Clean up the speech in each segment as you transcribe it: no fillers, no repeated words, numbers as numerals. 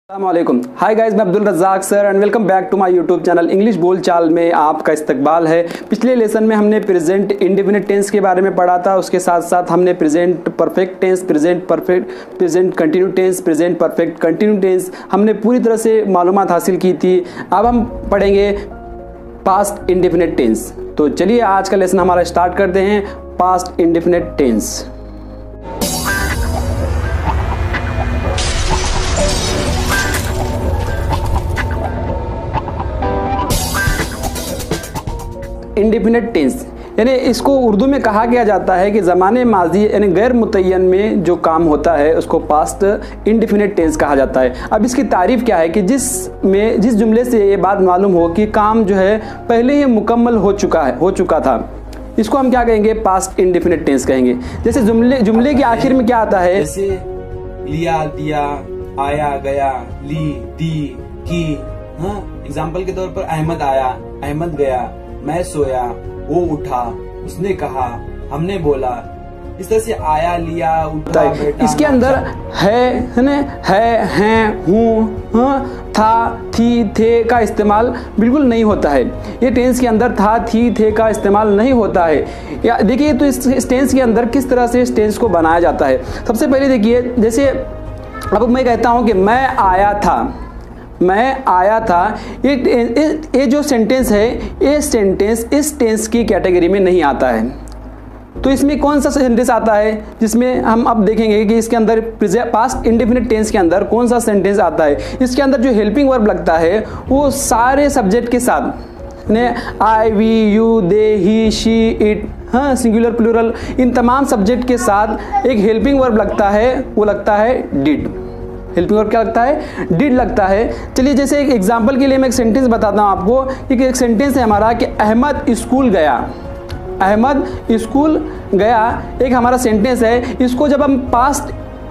अस्सलामुअलैकुम। Hi guys, मैं Abdul Razaq sir and welcome back to my YouTube channel English बोल चाल में आपका इस्तकबाल है। पिछले लेसन में हमने प्रेजेंट इंडेफिनिट टेंस के बारे में पढ़ा था। उसके साथ साथ हमने present perfect tense, present continue tense, present perfect continue tense हमने पूरी तरह से मालूमात हासिल की थी। अब हम पढ़ेंगे पास्ट इंडेफिनिट टेंस। तो चलिए आज का लेसन हमारा स्टार्ट करते हैं। Past indefinite tense. Indefinite tense यानी इसको उर्दू में कहा गया जाता है कि ज़माने माजी यानी गैर मुतय्यन में जो काम होता है उसको पास्ट इंडेफिनिट टेंस कहा जाता है। अब इसकी तारीफ क्या है कि जिस जुमले से ये बात मालूम हो कि काम जो है पहले ही मुकम्मल हो चुका था, इसको हम क्या कहेंगे? पास्ट इंडेफिनिट टेंस कहेंगे। जैसे जुमले के आखिर में क्या आता है? जैसे लिया, दिया, आया, गया, ली, दी, की। हाँ, एग्जाम्पल के तौर पर अहमद आया, अहमद गया, मैं सोया, वो उठा, उसने कहा, हमने बोला। इस तरह से आया, लिया, उठा, बैठा। इसके अंदर है, हूँ, हाँ, था, थी, थे का इस्तेमाल बिल्कुल नहीं होता है। ये टेंस के अंदर था, थी, थे का इस्तेमाल नहीं होता है। या देखिए तो इस टेंस के अंदर किस तरह से इस टेंस को बनाया जाता है। सबसे पहले देखिए, जैसे अब मैं कहता हूँ कि मैं आया था, ये जो सेंटेंस है, ये सेंटेंस इस टेंस की कैटेगरी में नहीं आता है। तो इसमें कौन सा सेंटेंस आता है जिसमें हम अब देखेंगे कि इसके अंदर पास्ट इंडेफिनिट टेंस के अंदर कौन सा सेंटेंस आता है। इसके अंदर जो हेल्पिंग वर्ब लगता है वो सारे सब्जेक्ट के साथ, I, we, you, they, he, she, it, हाँ, सिंगुलर, प्लूरल, इन तमाम सब्जेक्ट के साथ एक हेल्पिंग वर्ब लगता है, वो लगता है डिड। हेल्पिंग वर्ब क्या लगता है? डिड लगता है। चलिए जैसे एक एग्जांपल के लिए मैं एक सेंटेंस बताता हूँ आपको। एक सेंटेंस है हमारा कि अहमद स्कूल गया। अहमद स्कूल गया एक हमारा सेंटेंस है। इसको जब हम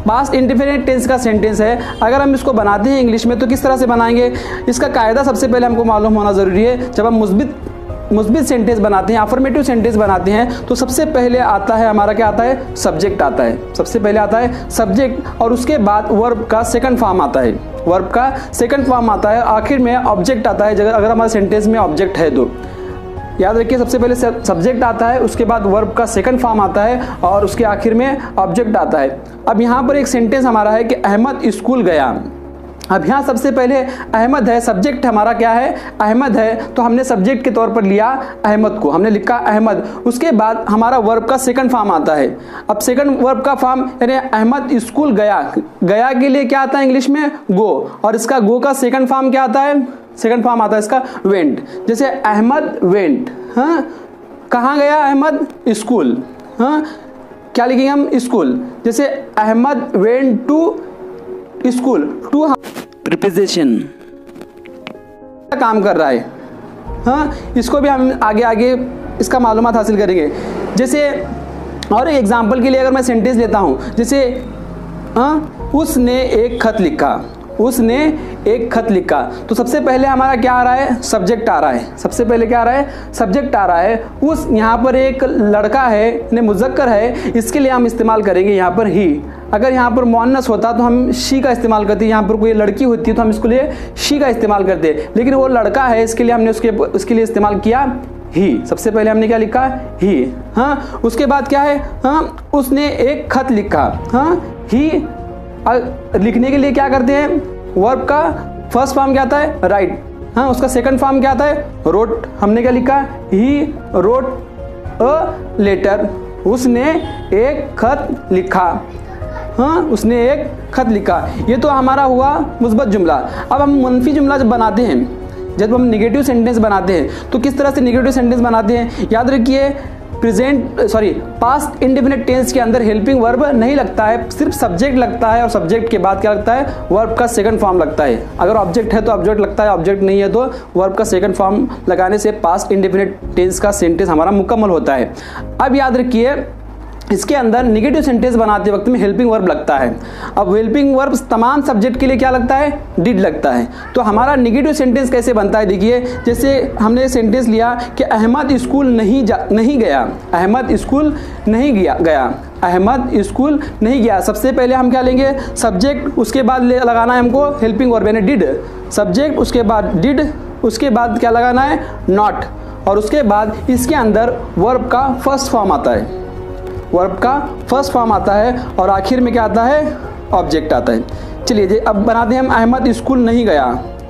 पास्ट इंडेफिनिट टेंस का सेंटेंस है, अगर हम इसको बनाते हैं इंग्लिश में तो किस तरह से बनाएंगे? इसका कायदा सबसे पहले हमको मालूम होना ज़रूरी है। जब हम मुस्बित सेंटेंस बनाते हैं, अफर्मेटिव सेंटेंस बनाते हैं, तो सबसे पहले आता है हमारा क्या आता है? सब्जेक्ट आता है। सबसे पहले आता है सब्जेक्ट और उसके बाद वर्ब का सेकंड फॉर्म आता है। वर्ब का सेकंड फॉर्म आता है, आखिर में ऑब्जेक्ट आता है। अगर हमारे सेंटेंस में ऑब्जेक्ट है तो याद रखिए, सबसे पहले सब्जेक्ट आता है, उसके बाद वर्ब का सेकंड फॉर्म आता है और उसके आखिर में ऑब्जेक्ट आता है। अब यहाँ पर एक सेंटेंस हमारा है कि अहमद स्कूल गया। अब यहाँ सबसे पहले अहमद है, सब्जेक्ट हमारा क्या है? अहमद है। तो हमने सब्जेक्ट के तौर पर लिया अहमद को, हमने लिखा अहमद। उसके बाद हमारा वर्ब का सेकंड फॉर्म आता है। अब सेकंड वर्ब का फॉर्म यानी अहमद स्कूल गया। गया के लिए क्या आता है इंग्लिश में? गो। और इसका गो का सेकंड फॉर्म क्या आता है? सेकंड फॉर्म आता है इसका वेंट। जैसे अहमद वेंट, हाँ, कहाँ गया अहमद? स्कूल। हाँ, क्या लिखेंगे हम? स्कूल। जैसे Ahmed went to school. To preposition काम कर रहा है। हाँ, इसको भी हम आगे इसका मालूमात हासिल करेंगे। जैसे और एक एग्जांपल के लिए अगर मैं सेंटेंस लेता हूँ, जैसे उसने एक खत लिखा। उसने एक खत लिखा। तो सबसे पहले हमारा क्या आ रहा है? सब्जेक्ट आ रहा है। सबसे पहले क्या आ रहा है? सब्जेक्ट आ रहा है। उस यहाँ पर एक लड़का है, मुज़क्कर है, इसके लिए हम इस्तेमाल करेंगे यहाँ पर ही। अगर यहाँ पर मुअन्नस होता तो हम शी का इस्तेमाल करते। यहाँ पर कोई लड़की होती है तो हम इसके लिए शी का इस्तेमाल करते, लेकिन वो लड़का है, इसके लिए हमने उसके लिए इस्तेमाल किया ही। सबसे पहले हमने क्या लिखा? ही। हाँ, उसके बाद क्या है? हाँ, उसने एक खत लिखा। हाँ, ही लिखने के लिए क्या करते हैं? वर्ब का फर्स्ट फॉर्म क्या आता है? राइट। हाँ, उसका सेकंड फॉर्म क्या आता है? रोट। हमने क्या लिखा? He wrote a letter. उसने एक खत लिखा। हाँ, उसने एक खत लिखा। ये तो हमारा हुआ मुस्बत जुमला। अब हम मनफी जुमला जब बनाते हैं, जब हम नेगेटिव सेंटेंस बनाते हैं, तो किस तरह से नेगेटिव सेंटेंस बनाते हैं? याद रखिए, पास्ट इंडेफिनिट टेंस के अंदर हेल्पिंग वर्ब नहीं लगता है, सिर्फ सब्जेक्ट लगता है और सब्जेक्ट के बाद क्या लगता है? वर्ब का सेकंड फॉर्म लगता है। अगर ऑब्जेक्ट है तो ऑब्जेक्ट लगता है, ऑब्जेक्ट नहीं है तो वर्ब का सेकंड फॉर्म लगाने से पास्ट इंडेफिनिट टेंस का सेंटेंस हमारा मुकम्मल होता है। अब याद रखिए, इसके अंदर नेगेटिव सेंटेंस बनाते वक्त में हेल्पिंग वर्ब लगता है। अब हेल्पिंग वर्ब तमाम सब्जेक्ट के लिए क्या लगता है, डिड लगता है। तो हमारा नेगेटिव सेंटेंस कैसे बनता है, देखिए जैसे हमने सेंटेंस लिया कि अहमद स्कूल नहीं गया, अहमद स्कूल नहीं गया, अहमद स्कूल नहीं गया। सबसे पहले हम क्या लेंगे, सब्जेक्ट, उसके बाद लगाना है हमको हेल्पिंग वर्ब यानी डिड, सब्जेक्ट उसके बाद डिड, उसके बाद क्या लगाना है, नॉट, और उसके बाद इसके अंदर वर्ब का फर्स्ट फॉर्म आता है, वर्ब का फर्स्ट फॉर्म आता है, और आखिर में क्या आता है, ऑब्जेक्ट आता है। चलिए जी अब बनाते हैं हम अहमद स्कूल नहीं गया,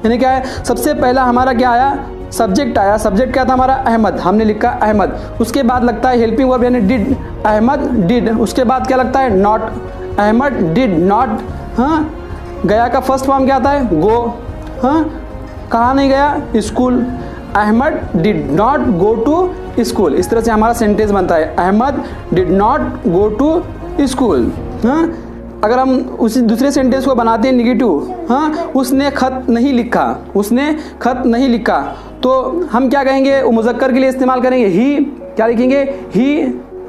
यानी क्या है, सबसे पहला हमारा क्या आया, सब्जेक्ट आया, सब्जेक्ट क्या था हमारा, अहमद, हमने लिखा अहमद, उसके बाद लगता है हेल्पिंग वर्ब यानी डिड, अहमद डिड, उसके बाद क्या लगता है, नॉट, अहमद डिड नॉट, हाँ, गया का फर्स्ट फॉर्म क्या आता है, गो, हाँ, कहाँ नहीं गया, school, Ahmed did not go to school. इस तरह से हमारा सेंटेंस बनता है, Ahmed did not go to school. हाँ, अगर हम उसी दूसरे सेंटेंस को बनाते हैं निगेटिव, हाँ, उसने खत नहीं लिखा, उसने खत नहीं लिखा, तो हम क्या कहेंगे, वो मुज़क्कर के लिए इस्तेमाल करेंगे ही, क्या लिखेंगे, ही,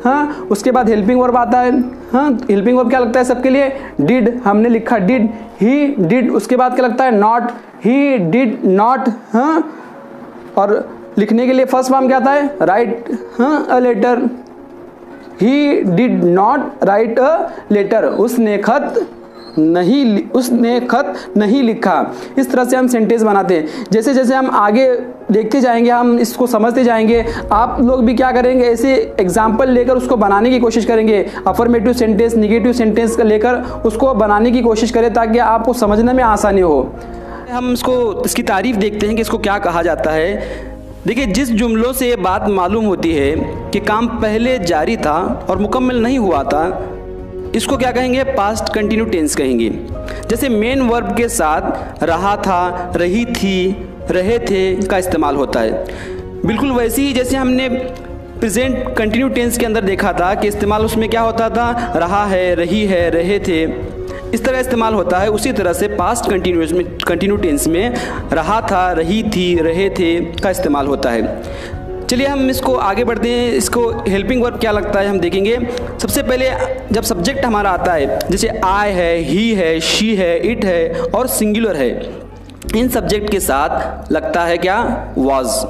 हाँ, उसके बाद हेल्पिंग वर्ब आता है, हाँ, हेल्पिंग वर्ब क्या लगता है सबके लिए, डिड, हमने लिखा डिड, ही डिड, उसके बाद क्या लगता है, नॉट, ही डिड नॉट, हाँ, और लिखने के लिए फर्स्ट फॉर्म क्या आता है, राइट, हाँ, a letter, he did not write a letter, उसने खत नहीं लिखा। इस तरह से हम सेंटेंस बनाते हैं। जैसे जैसे हम आगे देखते जाएंगे, हम इसको समझते जाएंगे, आप लोग भी क्या करेंगे, ऐसे एग्जाम्पल लेकर उसको बनाने की कोशिश करेंगे, अफर्मेटिव सेंटेंस, निगेटिव सेंटेंस लेकर उसको बनाने की कोशिश करें ताकि आपको समझने में आसानी हो। हम इसकी तारीफ देखते हैं कि इसको क्या कहा जाता है। देखिए, जिस जुमलों से ये बात मालूम होती है कि काम पहले जारी था और मुकम्मल नहीं हुआ था, इसको क्या कहेंगे, पास्ट कंटिन्यू टेंस कहेंगे। जैसे मेन वर्ब के साथ रहा था, रही थी, रहे थे का इस्तेमाल होता है। बिल्कुल वैसे ही जैसे हमने प्रेजेंट कंटिन्यू टेंस के अंदर देखा था कि इस्तेमाल उसमें क्या होता था, रहा है, रही है, रहे थे, इस तरह इस्तेमाल होता है। उसी तरह से पास्ट कंटिन्यू टेंस में रहा था, रही थी, रहे थे का इस्तेमाल होता है। चलिए हम इसको आगे बढ़ते हैं। इसको हेल्पिंग वर्ब क्या लगता है हम देखेंगे। सबसे पहले जब सब्जेक्ट हमारा आता है, जैसे आई है, ही है, शी है, इट है और सिंगुलर है, इन सब्जेक्ट के साथ लगता है क्या, वाज।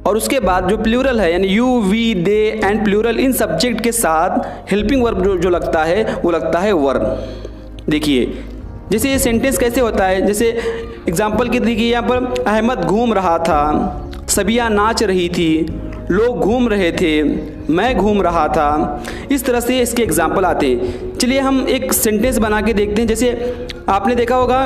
और उसके बाद जो प्लूरल है यानी you, we, they and plural, इन सब्जेक्ट के साथ हेल्पिंग वर्ब जो लगता है वो लगता है वर। देखिए जैसे ये सेंटेंस कैसे होता है, जैसे एग्जाम्पल की देखिए यहाँ पर, अहमद घूम रहा था, सबिया नाच रही थी, लोग घूम रहे थे, मैं घूम रहा था। इस तरह से इसके एग्जाम्पल आते हैं। चलिए हम एक सेंटेंस बना के देखते हैं। जैसे आपने देखा होगा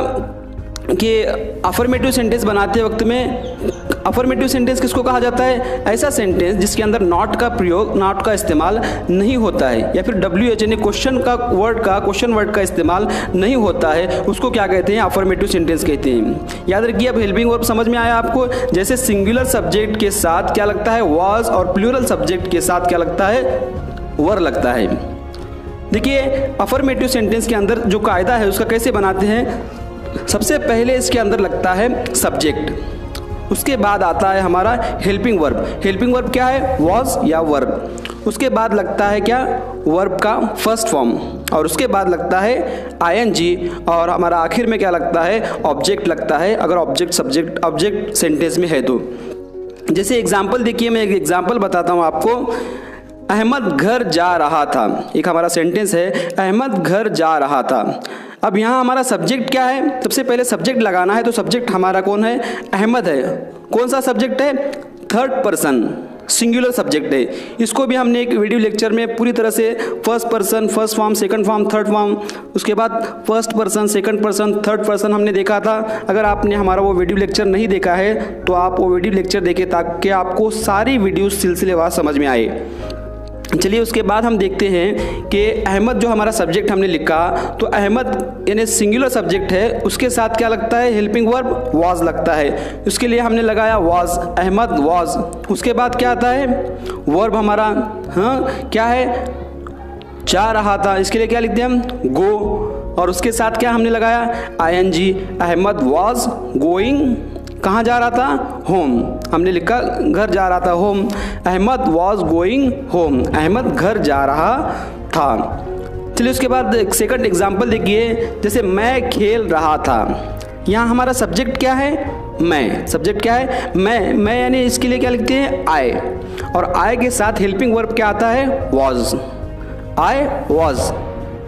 कि अफर्मेटिव सेंटेंस बनाते वक्त में, अफर्मेटिव सेंटेंस किसको कहा जाता है, ऐसा सेंटेंस जिसके अंदर नॉट का प्रयोग, नॉट का इस्तेमाल नहीं होता है, या फिर WH यानी क्वेश्चन वर्ड का इस्तेमाल नहीं होता है, उसको क्या कहते हैं, अफर्मेटिव सेंटेंस कहते हैं। याद रखिए, अब हेल्पिंग वर्ब समझ में आया आपको। जैसे सिंगुलर सब्जेक्ट के साथ क्या लगता है, वाज, और प्लूरल सब्जेक्ट के साथ क्या लगता है, वर लगता है। देखिए अफर्मेटिव सेंटेंस के अंदर जो कायदा है उसका कैसे बनाते हैं, सबसे पहले इसके अंदर लगता है सब्जेक्ट, उसके बाद आता है हमारा हेल्पिंग वर्ब। हेल्पिंग वर्ब क्या है, वॉज या वर्ब। उसके बाद लगता है क्या, वर्ब का फर्स्ट फॉर्म, और उसके बाद लगता है ING, और हमारा आखिर में क्या लगता है, ऑब्जेक्ट लगता है, अगर ऑब्जेक्ट सेंटेंस में है तो। जैसे एग्जाम्पल देखिए, मैं एक एग्जाम्पल बताता हूँ आपको। अहमद घर जा रहा था, एक हमारा सेंटेंस है, अहमद घर जा रहा था। अब यहाँ हमारा सब्जेक्ट क्या है, सबसे पहले सब्जेक्ट लगाना है, तो सब्जेक्ट हमारा कौन है, अहमद है। कौन सा सब्जेक्ट है, थर्ड पर्सन सिंगुलर सब्जेक्ट है। इसको भी हमने एक वीडियो लेक्चर में पूरी तरह से first person, first form, second form, third form, उसके बाद first person, second person, third person हमने देखा था। अगर आपने हमारा वो वीडियो लेक्चर नहीं देखा है तो आप वो वीडियो लेक्चर देखें ताकि आपको सारी वीडियो सिलसिलेवार समझ में आए। चलिए उसके बाद हम देखते हैं कि अहमद जो हमारा सब्जेक्ट हमने लिखा, तो अहमद यानी सिंगुलर सब्जेक्ट है, उसके साथ क्या लगता है, हेल्पिंग वर्ब वाज लगता है। उसके लिए हमने लगाया वाज, अहमद वाज। उसके बाद क्या आता है, वर्ब हमारा क्या है, जा रहा था, इसके लिए क्या लिखते हैं हम, गो, और उसके साथ क्या हमने लगाया, ING, अहमद वाज गोइंग कहाँ जा रहा था? होम। हमने लिखा घर जा रहा था, home. Ahmed was going home, Ahmed घर जा रहा था। चलिए उसके बाद एक सेकंड एग्जाम्पल देखिए, जैसे मैं खेल रहा था। यहाँ हमारा सब्जेक्ट क्या है? मैं। सब्जेक्ट क्या है? मैं यानी इसके लिए क्या लिखते हैं? आई। और आई के साथ हेल्पिंग वर्ब क्या आता है? वॉज। आई वॉज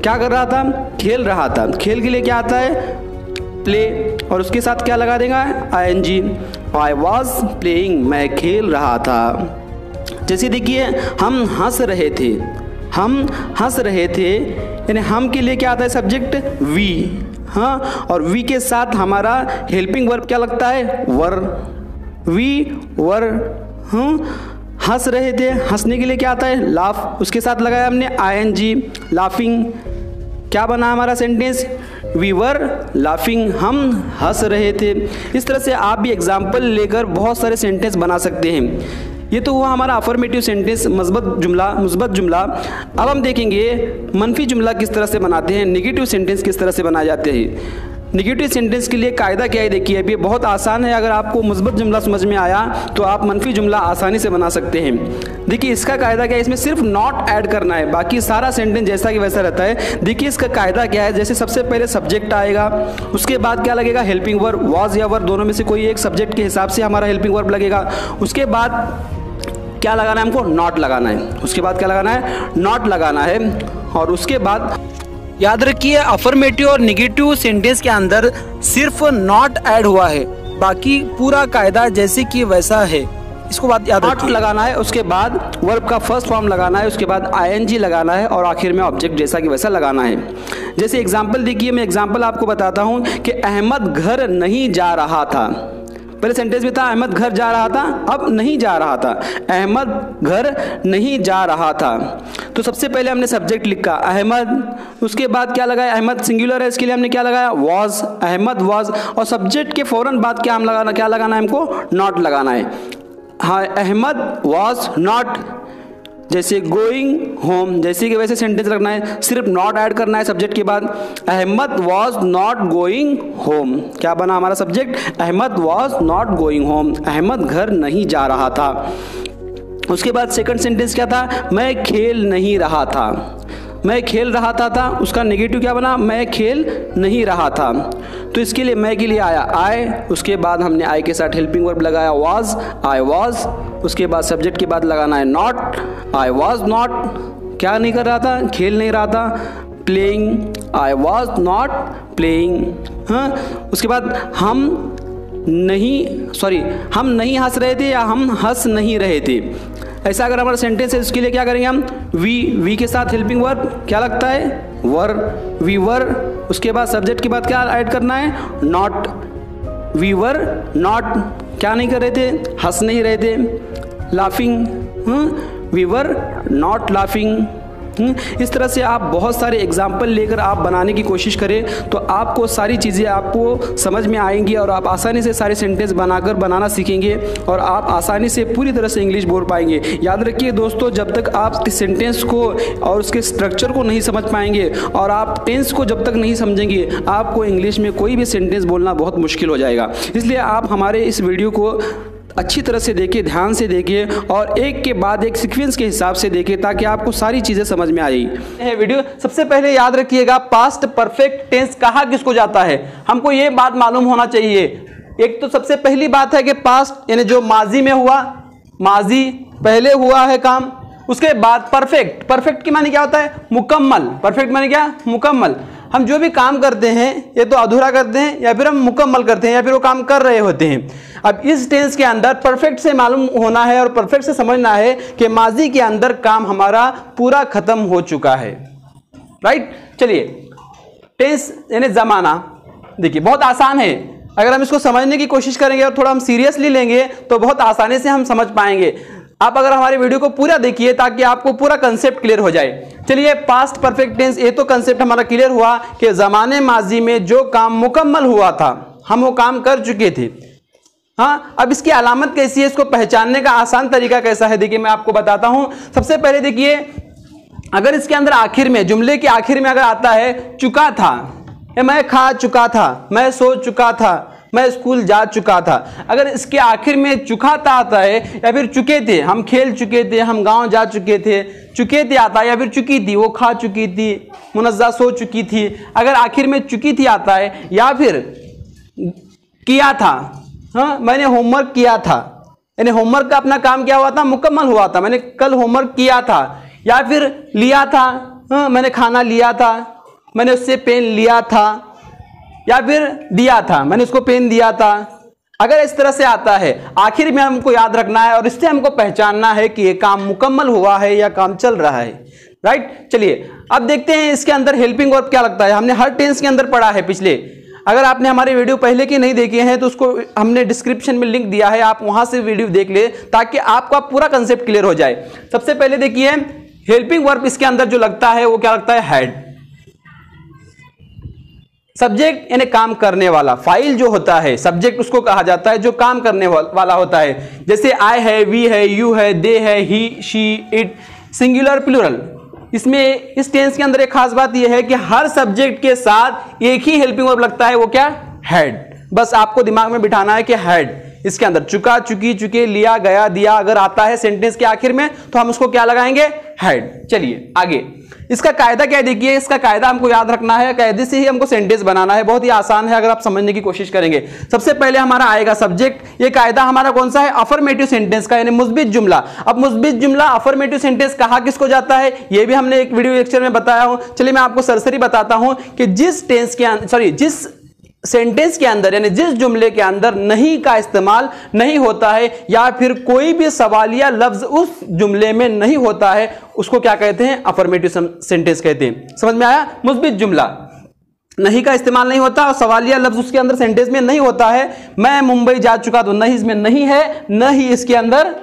क्या कर रहा था? खेल रहा था। खेल के लिए क्या आता है? प्ले। और उसके साथ क्या लगा देगा? ING। आई वॉज प्लेइंग, मैं खेल रहा था। जैसे देखिए हम हंस रहे थे, हम हंस रहे थे, यानी हम के लिए क्या आता है? Subject we. हाँ, और वी के साथ हमारा हेल्पिंग वर्ब क्या लगता है? वर। We were. हंस रहे थे, हंसने के लिए क्या आता है? लाफ। उसके साथ लगाया हमने ING, लाफिंग। क्या बना हमारा सेंटेंस? वी वर लाफिंग, हम हंस रहे थे। इस तरह से आप भी एग्जाम्पल लेकर बहुत सारे सेंटेंस बना सकते हैं। ये तो हुआ हमारा अफर्मेटिव सेंटेंस, मुस्बत जुमला। अब हम देखेंगे मनफी जुमला किस तरह से बनाते हैं, नेगेटिव सेंटेंस किस तरह से बनाए जाते हैं। नेगेटिव सेंटेंस के लिए कायदा क्या है? देखिए अभी बहुत आसान है। अगर आपको मुस्बत जुमला समझ में आया तो आप मनफी जुमला आसानी से बना सकते हैं। देखिए इसका कायदा क्या है? इसमें सिर्फ नॉट ऐड करना है, बाकी सारा सेंटेंस जैसा कि वैसा रहता है। देखिए इसका कायदा क्या है? जैसे सबसे पहले सब्जेक्ट आएगा, उसके बाद क्या लगेगा? हेल्पिंग वर्ब, वॉज या वर, दोनों में से कोई एक सब्जेक्ट के हिसाब से हमारा हेल्पिंग वर्ब लगेगा। उसके बाद क्या लगाना है? हमको नॉट लगाना है। उसके बाद क्या लगाना है? नॉट लगाना है। और उसके बाद याद रखिए अफर्मेटिव और नेगेटिव सेंटेंस के अंदर सिर्फ नॉट ऐड हुआ है, बाकी पूरा कायदा जैसे कि वैसा है। इसको बात याद रखिए। नॉट लगाना है, उसके बाद वर्ब का फर्स्ट फॉर्म लगाना है, उसके बाद ING लगाना है और आखिर में ऑब्जेक्ट जैसा कि वैसा लगाना है। जैसे एग्जाम्पल देखिए, मैं एग्जाम्पल आपको बताता हूँ कि अहमद घर नहीं जा रहा था। पहले सेंटेंस में था अहमद घर जा रहा था, अब नहीं जा रहा था। अहमद घर नहीं जा रहा था, तो सबसे पहले हमने सब्जेक्ट लिखा अहमद, उसके बाद क्या लगाया? अहमद सिंगुलर है, इसके लिए हमने क्या लगाया? वॉज। अहमद वॉज। और सब्जेक्ट के फौरन बाद क्या लगाना है? हमको नॉट लगाना है। हाँ, अहमद वॉज नॉट, जैसे गोइंग होम, जैसे कि वैसे सेंटेंस रखना है, सिर्फ नॉट ऐड करना है सब्जेक्ट के बाद। Ahmed was not going home, क्या बना हमारा subject? Ahmed was not going home, Ahmed घर नहीं जा रहा था। उसके बाद सेकंड सेंटेंस क्या था? मैं खेल नहीं रहा था। मैं खेल रहा था, उसका नेगेटिव क्या बना? मैं खेल नहीं रहा था। तो इसके लिए मैं के लिए आया आई, उसके बाद हमने आई के साथ हेल्पिंग वर्ब लगाया वॉज, आई वॉज। उसके बाद सब्जेक्ट के बाद लगाना है नॉट, आई वॉज नॉट, क्या नहीं कर रहा था? खेल नहीं रहा था। Playing, I was not playing. हाँ, उसके बाद हम नहीं हंस रहे थे या हम हंस नहीं रहे थे। ऐसा अगर हमारा सेंटेंस है उसके लिए क्या करेंगे हम? वी के साथ हेल्पिंग वर्ब क्या लगता है? वर। We were. उसके बाद सब्जेक्ट के बाद क्या ऐड करना है? नॉट। वी वर नॉट, क्या नहीं कर रहे थे? हंस नहीं रहे थे। Laughing, we were not laughing. इस तरह से आप बहुत सारे एग्जाम्पल लेकर आप बनाने की कोशिश करें तो आपको सारी चीज़ें आपको समझ में आएंगी और आप आसानी से सारे सेंटेंस बनाना सीखेंगे और आप आसानी से पूरी तरह से इंग्लिश बोल पाएंगे। याद रखिए दोस्तों, जब तक आप सेंटेंस को और उसके स्ट्रक्चर को नहीं समझ पाएंगे और आप टेंस को जब तक नहीं समझेंगे, आपको इंग्लिश में कोई भी सेंटेंस बोलना बहुत मुश्किल हो जाएगा। इसलिए आप हमारे इस वीडियो को अच्छी तरह से देखिए, ध्यान से देखिए और एक के बाद एक सीक्वेंस के हिसाब से देखिए ताकि आपको सारी चीजें समझ में आ जाए। वीडियो सबसे पहले याद रखिएगा, पास्ट परफेक्ट टेंस कहा किसको जाता है, हमको ये बात मालूम होना चाहिए। एक तो सबसे पहली बात है कि पास्ट यानी जो माजी में हुआ, माजी पहले हुआ है काम, उसके बाद परफेक्ट। परफेक्ट की माने क्या होता है? मुकम्मल। परफेक्ट माने क्या? मुकम्मल। हम जो भी काम करते हैं ये तो अधूरा करते हैं या फिर हम मुकम्मल करते हैं या फिर वो काम कर रहे होते हैं। अब इस टेंस के अंदर परफेक्ट से मालूम होना है और परफेक्ट से समझना है कि माजी के अंदर काम हमारा पूरा खत्म हो चुका है। राइट, चलिए टेंस यानी जमाना, देखिए बहुत आसान है। अगर हम इसको समझने की कोशिश करेंगे और थोड़ा हम सीरियसली लेंगे तो बहुत आसानी से हम समझ पाएंगे। आप अगर हमारे वीडियो को पूरा देखिए ताकि आपको पूरा कंसेप्ट क्लियर हो जाए। चलिए, पास्ट परफेक्ट टेंस, ये तो कंसेप्ट हमारा क्लियर हुआ कि जमाने माजी में जो काम मुकम्मल हुआ था हम वो काम कर चुके थे। हाँ, अब इसकी अलामत कैसी है, इसको पहचानने का आसान तरीका कैसा है, देखिए मैं आपको बताता हूं। सबसे पहले देखिए, अगर इसके अंदर आखिर में, जुमले के आखिर में अगर आता है चुका था, या मैं खा चुका था, मैं सो चुका था, मैं स्कूल जा चुका था। अगर इसके आखिर में चुका था आता है या फिर चुके थे, हम खेल चुके थे, हम गांव जा चुके थे आता है, या फिर चुकी थी, वो खा चुकी थी, मुनज़्ज़ा सो चुकी थी। अगर आखिर में चुकी थी आता है या फिर किया था, हाँ मैंने होमवर्क किया था, यानी होमवर्क का अपना काम क्या हुआ था, मुकम्मल हुआ था, मैंने कल होमवर्क किया था। या फिर लिया था, हाँ मैंने खाना लिया था, मैंने उससे पेन लिया था। या फिर दिया था, मैंने उसको पेन दिया था। अगर इस तरह से आता है आखिर में हमको याद रखना है और इससे हमको पहचानना है कि ये काम मुकम्मल हुआ है या काम चल रहा है, राइट। चलिए अब देखते हैं इसके अंदर हेल्पिंग वर्ब क्या लगता है। हमने हर टेंस के अंदर पढ़ा है पिछले, अगर आपने हमारे वीडियो पहले के नहीं देखे हैं तो उसको हमने डिस्क्रिप्शन में लिंक दिया है, आप वहां से वीडियो देख ले ताकि आपका पूरा कंसेप्ट क्लियर हो जाए। सबसे पहले देखिए हेल्पिंग वर्ब इसके अंदर जो लगता है वो क्या लगता है, हेड। सब्जेक्ट यानी काम करने वाला, फाइल जो होता है सब्जेक्ट उसको कहा जाता है जो काम करने वाला होता है। जैसे आई है, वी है, यू है, दे है, ही, शी, इट, सिंगुलर प्लूरल। इसमें इस टेंस के अंदर एक खास बात यह है कि हर सब्जेक्ट के साथ एक ही हेल्पिंग वर्ब लगता है, वो क्या, हेड। बस आपको दिमाग में बिठाना है कि हेड इसके अंदर चुका, चुकी, चुके, लिया, गया, दिया अगर आता है सेंटेंस के आखिर में तो हम उसको क्या लगाएंगे, हेड। चलिए आगे इसका कायदा क्या है, देखिए इसका कायदा हमको याद रखना है, कायदे से ही हमको सेंटेंस बनाना है। बहुत ही आसान है अगर आप समझने की कोशिश करेंगे। सबसे पहले हमारा आएगा सब्जेक्ट। ये कायदा हमारा कौन सा है, अफर्मेटिव सेंटेंस का, यानी मुस्बित जुमला। अब मुस्बित जुमला अफर्मेटिव सेंटेंस कहा किसको जाता है, ये भी हमने एक वीडियो लेक्चर में बताया हूं। चलिए मैं आपको सरसरी बताता हूं कि जिस सेंटेंस के अंदर यानी जिस जुमले के अंदर नहीं का इस्तेमाल नहीं होता है या फिर कोई भी सवालिया लफ्ज उस जुमले में नहीं होता है उसको क्या कहते हैं, अफर्मेटिव सेंटेंस कहते हैं। समझ में आया, मुस्बित जुमला नहीं का इस्तेमाल नहीं होता और सवालिया लफ्ज उसके अंदर सेंटेंस में नहीं होता है। मैं मुंबई जा चुका, तो नहीं इसमें नहीं है, न ही इसके अंदर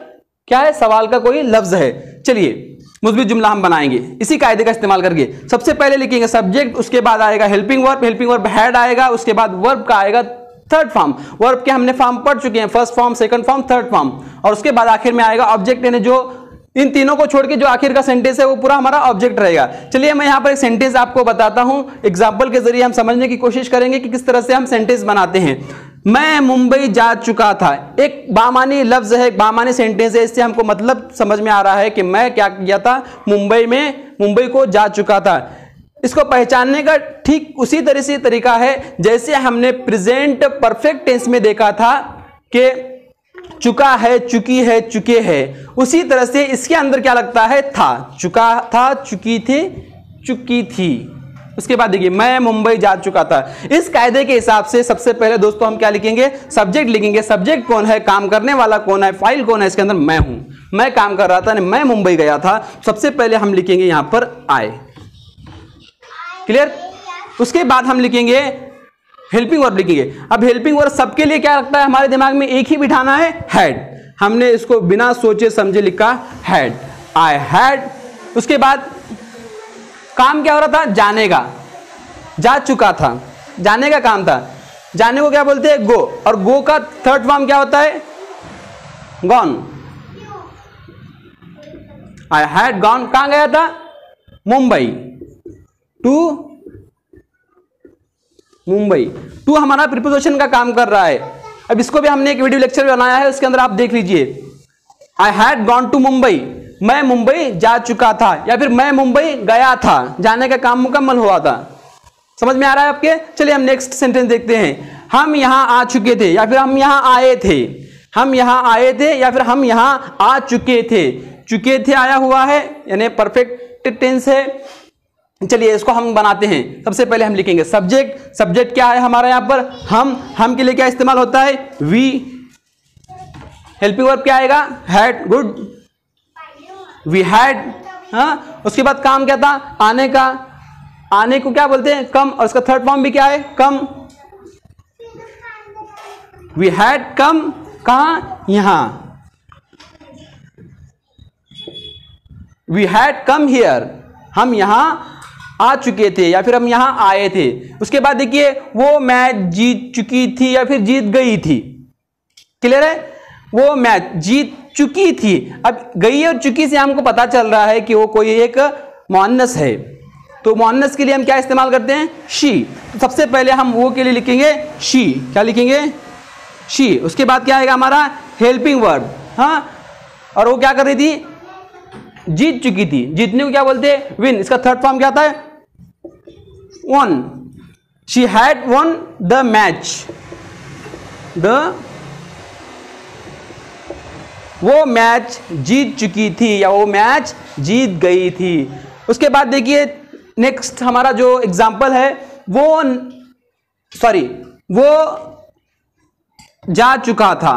क्या है, सवाल का कोई लफ्ज है। चलिए मुस्बित जुमला हम बनाएंगे इसी कायदे का इस्तेमाल करके। सबसे पहले लिखेंगे सब्जेक्ट, उसके बाद आएगा हेल्पिंग वर्ब हेड आएगा, उसके बाद वर्ब का आएगा थर्ड फॉर्म। वर्ब के हमने फॉर्म पढ़ चुके हैं, first form, second form, third form, और उसके बाद आखिर में आएगा ऑब्जेक्ट, यानी जो इन तीनों को छोड़ के जो आखिर का सेंटेंस है वो पूरा हमारा ऑब्जेक्ट रहेगा। चलिए मैं यहां पर एक सेंटेंस आपको बताता हूं, एग्जांपल के जरिए हम समझने की कोशिश करेंगे कि किस तरह से हम सेंटेंस बनाते हैं। मैं मुंबई जा चुका था, एक बामानी लफ्ज है, एक बामानी सेंटेंस है, इससे हमको मतलब समझ में आ रहा है कि मैं क्या किया था, मुंबई को जा चुका था। इसको पहचानने का ठीक उसी तरह से तरीका है जैसे हमने प्रेजेंट परफेक्ट टेंस में देखा था कि चुका है, चुकी है, चुके हैं, उसी तरह से इसके अंदर क्या लगता है, था, चुका था, चुकी थी, चुकी थी। उसके बाद देखिए मैं मुंबई जा चुका था। इस कायदे के हिसाब से सबसे पहले दोस्तों हम क्या लिखेंगे, सब्जेक्ट लिखेंगे। सब्जेक्ट कौन है, काम करने वाला कौन है, फाइल कौन है, इसके अंदर मैं हूं, मैं काम कर रहा था, मैं मुंबई गया था। सबसे पहले हम लिखेंगे यहां पर आए, क्लियर। उसके बाद हम लिखेंगे हेल्पिंग वर्ब लिखेंगे। अब हेल्पिंग वर्ब सबके लिए क्या लगता है हमारे दिमाग में, एक ही बिठाना है, हेड। हमने इसको बिना सोचे समझे लिखा हेड, आई हैड। उसके बाद काम क्या हो रहा था, जाने का, जा चुका था, जाने का काम था। जाने को क्या बोलते हैं, गो, और गो का थर्ड फॉर्म क्या होता है, गॉन। आई हैड गॉन, कहां गया था, मुंबई, टू मुंबई। टू हमारा प्रीपोजिशन का काम कर रहा है। अब इसको भी हमने एक वीडियो लेक्चर बनाया है, उसके अंदर आप देख लीजिए। I had gone to Mumbai, मैं मुंबई जा चुका था, या फिर मैं मुंबई गया था, जाने का काम मुकम्मल हुआ था। समझ में आ रहा है आपके। चलिए हम नेक्स्ट सेंटेंस देखते हैं। हम यहां आ चुके थे, या फिर हम यहां आए थे, हम यहां आए थे, या फिर हम यहां आ चुके थे। चुके थे आया हुआ है, यानी परफेक्ट टेंस है। चलिए इसको हम बनाते हैं। सबसे पहले हम लिखेंगे सब्जेक्ट। सब्जेक्ट क्या है हमारा यहां पर, हम के लिए क्या इस्तेमाल होता है, वी। हेल्पिंग वर्ब क्या आएगा, हैड, गुड, वी हैड। हाँ, उसके बाद काम क्या था, आने का, आने को क्या बोलते हैं, कम, और उसका थर्ड फॉर्म भी क्या है, कम। वी हैड कम, कहां, यहां, वी हैड कम हियर, हम यहां आ चुके थे, या फिर हम यहां आए थे। उसके बाद देखिए वो मैच जीत चुकी थी या फिर जीत गई थी, क्लियर है। वो मैच जीत चुकी थी। अब गई और चुकी से हमको पता चल रहा है कि वो कोई एक मुअन्नस है, तो मुअन्नस के लिए हम क्या इस्तेमाल करते हैं? शी। तो सबसे पहले हम वो के लिए लिखेंगे शी। क्या लिखेंगे? शी। उसके बाद क्या आएगा हमारा? Helping verb. हाँ, और वो क्या कर रही थी? जीत चुकी थी। जीतने को क्या बोलते हैं? विन। इसका थर्ड फॉर्म क्या आता है? One. She had one the match. वो मैच जीत चुकी थी या वो मैच जीत गई थी। उसके बाद देखिए नेक्स्ट हमारा जो एग्जाम्पल है वो जा चुका था।